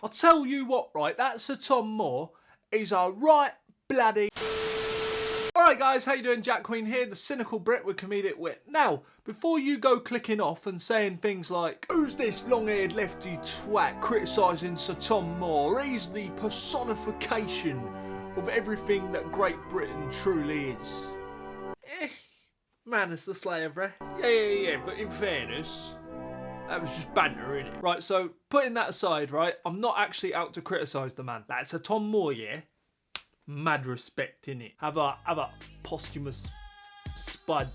I'll tell you what, right, that Sir Tom Moore is a right bloody... Alright guys, how you doing? Jack Queen here, the cynical Brit with comedic wit. Now, before you go clicking off and saying things like, who's this long-haired lefty twat criticising Sir Tom Moore? He's the personification of everything that Great Britain truly is. Man, it's the slavery. Yeah, but in fairness, that was just banter, innit? Right, so, putting that aside, right, I'm not actually out to criticise the man. That's a Tom Moore, yeah? Mad respect, innit? Have a posthumous spud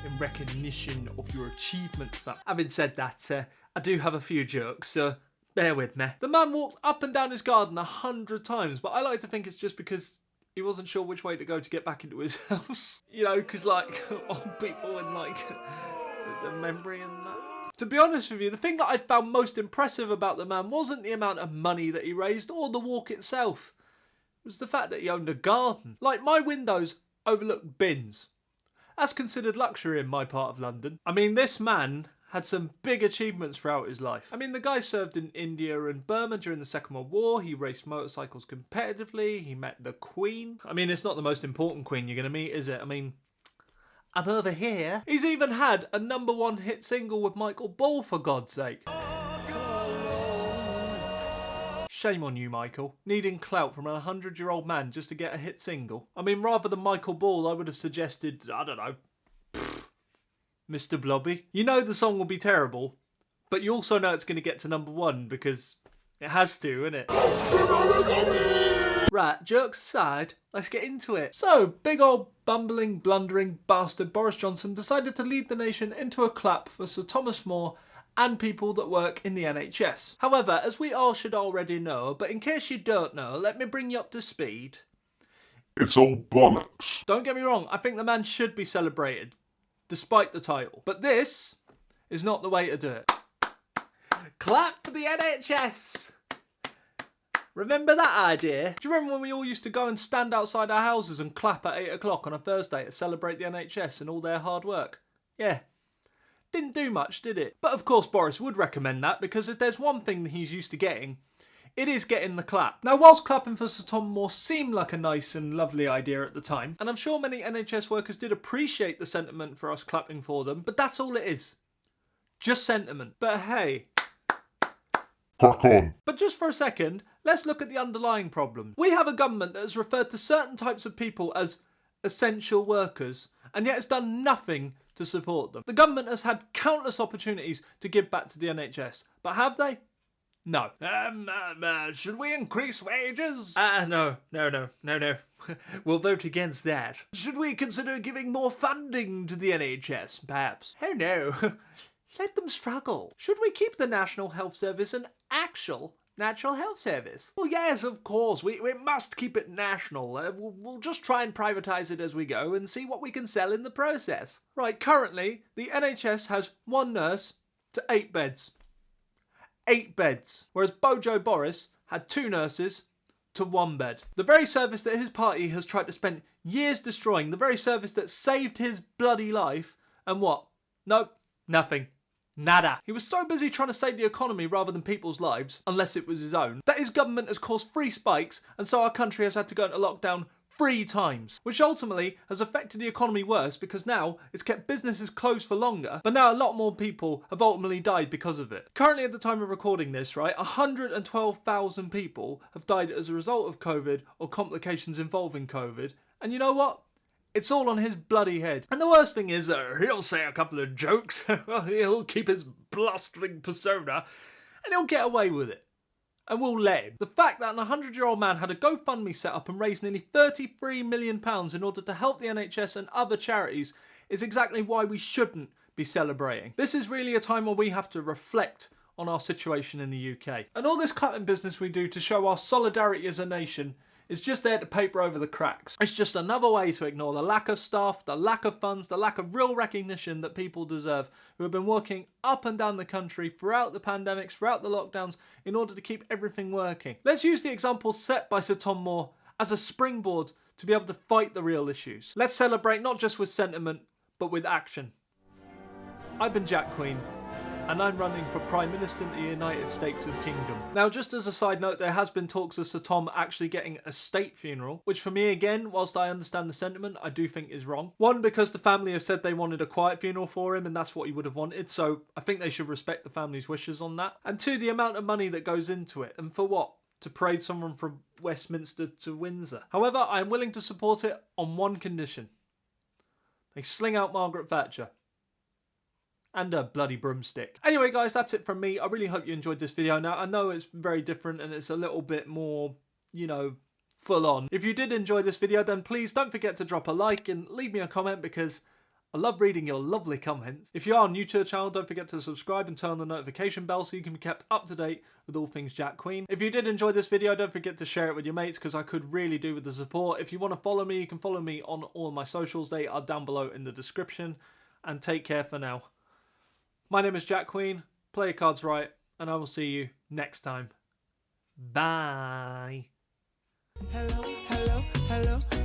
in recognition of your achievements, fam. Having said that, I do have a few jokes, so bear with me. The man walked up and down his garden 100 times, but I like to think it's just because he wasn't sure which way to go to get back into his house. You know, because, like, old people and, like, the memory and that. To be honest with you, the thing that I found most impressive about the man wasn't the amount of money that he raised or the walk itself. It was the fact that he owned a garden. Like, my windows overlook bins. That's considered luxury in my part of London. I mean, this man had some big achievements throughout his life. I mean, the guy served in India and Burma during the Second World War. He raced motorcycles competitively. He met the Queen. I mean, it's not the most important Queen you're going to meet, is it? I mean, I'm over here. He's even had a #1 hit single with Michael Ball, for God's sake. Shame on you, Michael. Needing clout from a 100-year-old man just to get a hit single. I mean, rather than Michael Ball, I would have suggested, I don't know, Mr. Blobby. You know the song will be terrible, but you also know it's going to get to #1 because it has to, innit? Right, jokes aside, let's get into it. So, big old bumbling, blundering bastard Boris Johnson decided to lead the nation into a clap for Sir Thomas More and people that work in the NHS. However, as we all should already know, but in case you don't know, let me bring you up to speed. It's all bollocks. Don't get me wrong, I think the man should be celebrated, despite the title. But this is not the way to do it. Clap for the NHS! Remember that idea? Do you remember when we all used to go and stand outside our houses and clap at 8 o'clock on a Thursday to celebrate the NHS and all their hard work? Yeah. Didn't do much, did it? But of course Boris would recommend that, because if there's one thing that he's used to getting, it is getting the clap. Now, whilst clapping for Sir Tom Moore seemed like a nice and lovely idea at the time, and I'm sure many NHS workers did appreciate the sentiment for us clapping for them, but that's all it is. Just sentiment. But hey. Crack on. But just for a second, let's look at the underlying problem. We have a government that has referred to certain types of people as essential workers, and yet it's done nothing to support them. The government has had countless opportunities to give back to the NHS, but have they? No. Should we increase wages? No. We'll vote against that. Should we consider giving more funding to the NHS, perhaps? Oh no. Let them struggle. Should we keep the National Health Service an actual Natural Health Service? Well, yes, of course. We must keep it national. We'll just try and privatise it as we go and see what we can sell in the process. Right, currently, the NHS has 1 nurse to 8 beds. 8 beds. Whereas Bojo Boris had 2 nurses to 1 bed. The very service that his party has tried to spend years destroying, the very service that saved his bloody life, and what? Nope, nothing. Nada. He was so busy trying to save the economy rather than people's lives, unless it was his own, that his government has caused 3 spikes, and so our country has had to go into lockdown 3 times, which ultimately has affected the economy worse because now it's kept businesses closed for longer, but now a lot more people have ultimately died because of it. Currently, at the time of recording this, right, 112,000 people have died as a result of COVID or complications involving COVID, and you know what? It's all on his bloody head. And the worst thing is, he'll say a couple of jokes, he'll keep his blustering persona, and he'll get away with it. And we'll let him. The fact that an 100-year-old man had a GoFundMe set up and raised nearly £33 million in order to help the NHS and other charities is exactly why we shouldn't be celebrating. This is really a time where we have to reflect on our situation in the UK. And all this clapping business we do to show our solidarity as a nation is just there to paper over the cracks. It's just another way to ignore the lack of staff, the lack of funds, the lack of real recognition that people deserve who have been working up and down the country throughout the pandemics, throughout the lockdowns, in order to keep everything working. Let's use the example set by Sir Tom Moore as a springboard to be able to fight the real issues. Let's celebrate not just with sentiment, but with action. I've been Jack Queen. and I'm running for Prime Minister in the United States of Kingdom. Now, just as a side note, there has been talks of Sir Tom actually getting a state funeral, which for me, again, whilst I understand the sentiment, I do think is wrong. One, because the family has said they wanted a quiet funeral for him, and that's what he would have wanted, so I think they should respect the family's wishes on that. And two, the amount of money that goes into it, and for what? To parade someone from Westminster to Windsor. However, I am willing to support it on one condition. They sling out Margaret Thatcher. And a bloody broomstick. Anyway, guys, that's it from me. I really hope you enjoyed this video. Now, I know it's very different and it's a little bit more, you know, full on. If you did enjoy this video, then please don't forget to drop a like and leave me a comment because I love reading your lovely comments. If you are new to the channel, don't forget to subscribe and turn on the notification bell so you can be kept up to date with all things Jack Queen. If you did enjoy this video, don't forget to share it with your mates because I could really do with the support. If you want to follow me, you can follow me on all my socials. They are down below in the description. And take care for now. My name is Jack Queen. Play your cards right, and I will see you next time. Bye. Hello, hello, hello.